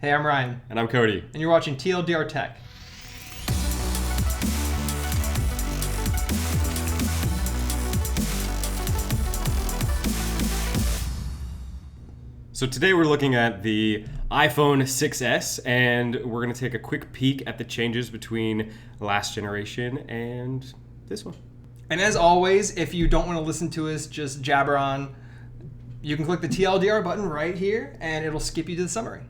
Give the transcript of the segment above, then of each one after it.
Hey, I'm Ryan. And I'm Cody. And you're watching TLDR Tech. So today we're looking at the iPhone 6s, and we're going to take a quick peek at the changes between last generation and this one. And as always, if you don't want to listen to us just jabber on, you can click the TLDR button right here, and it'll skip you to the summary.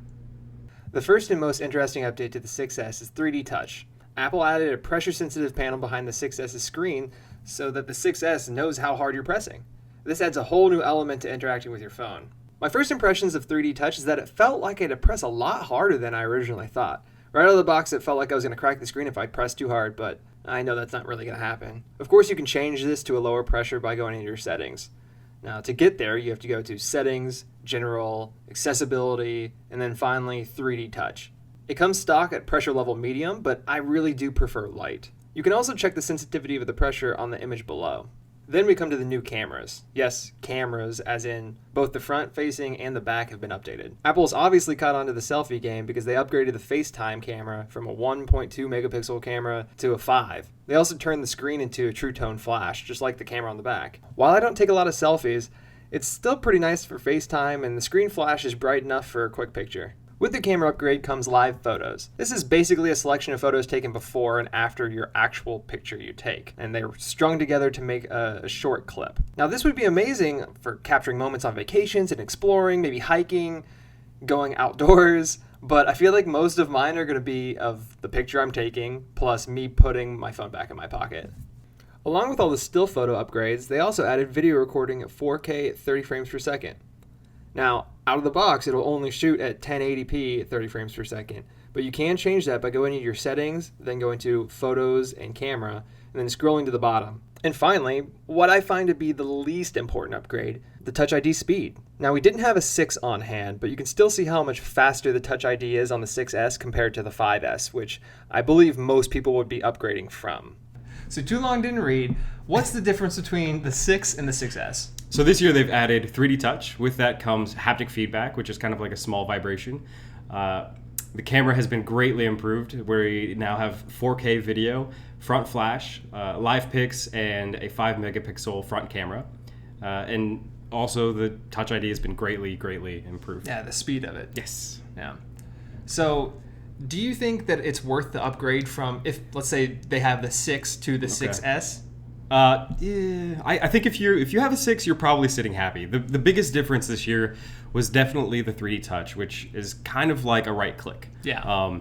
The first and most interesting update to the 6s is 3D Touch. Apple added a pressure-sensitive panel behind the 6s's screen so that the 6s knows how hard you're pressing. This adds a whole new element to interacting with your phone. My first impressions of 3D Touch is that it felt like I had to press a lot harder than I originally thought. Right out of the box, it felt like I was going to crack the screen if I pressed too hard, but I know that's not really going to happen. Of course, you can change this to a lower pressure by going into your settings. Now, to get there, you have to go to Settings, General, Accessibility, and then finally 3D Touch. It comes stock at pressure level medium, but I really do prefer light. You can also check the sensitivity of the pressure on the image below. Then we come to the new cameras. Yes, cameras, as in both the front-facing and the back have been updated. Apple's obviously caught on to the selfie game because they upgraded the Facetime camera from a 1.2 megapixel camera to a 5. They also turned the screen into a True Tone flash, just like the camera on the back. While I don't take a lot of selfies, it's still pretty nice for FaceTime, and the screen flash is bright enough for a quick picture. With the camera upgrade comes live photos. This is basically a selection of photos taken before and after your actual picture you take, and they're strung together to make a short clip. Now, this would be amazing for capturing moments on vacations and exploring, maybe hiking, going outdoors, but I feel like most of mine are going to be of the picture I'm taking, plus me putting my phone back in my pocket. Along with all the still photo upgrades, they also added video recording at 4K at 30 frames per second. Now, out of the box, it'll only shoot at 1080p at 30 frames per second, but you can change that by going into your settings, then going to Photos and Camera, and then scrolling to the bottom. And finally, what I find to be the least important upgrade, the Touch ID speed. Now, we didn't have a 6 on hand, but you can still see how much faster the Touch ID is on the 6S compared to the 5S, which I believe most people would be upgrading from. So too long didn't read. What's the difference between the 6 and the 6S? So this year they've added 3D Touch. With that comes haptic feedback, which is kind of like a small vibration. The camera has been greatly improved, where we now have 4K video, front flash, live pics, and a 5 megapixel front camera. And also the Touch ID has been greatly improved. Yeah, the speed of it. Yes. Yeah. So do you think that it's worth the upgrade from, if let's say they have the 6 to the 6S? Yeah, I think if you have a 6, you're probably sitting happy. The biggest difference this year was definitely the 3D Touch, which is kind of like a right click. Yeah.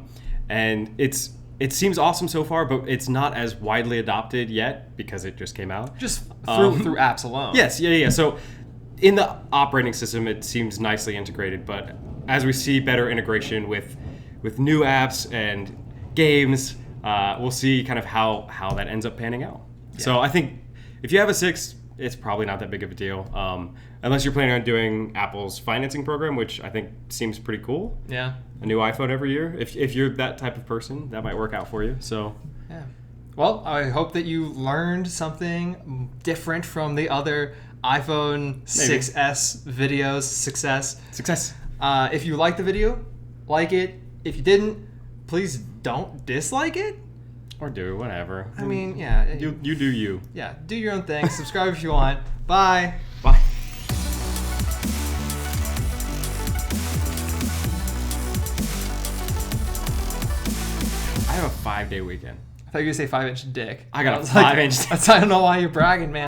And it seems awesome so far, but it's not as widely adopted yet because it just came out. Just through apps alone. Yes, yeah. So in the operating system, it seems nicely integrated, but as we see better integration with new apps and games, we'll see kind of how that ends up panning out. Yeah. So I think if you have a 6, it's probably not that big of a deal, unless you're planning on doing Apple's financing program, which I think seems pretty cool. Yeah. A new iPhone every year. If you're that type of person, that might work out for you. So. Yeah. Well, I hope that you learned something different from the other iPhone 6S videos. Success. If you liked the video, like it. If you didn't, please don't dislike it. Or do, whatever. I mean, yeah. You do you. Yeah, do your own thing. Subscribe if you want. Bye. Bye. I have a 5-day weekend. I thought you were going to say 5-inch dick. I got a 5-inch dick. I don't know why you're bragging, man.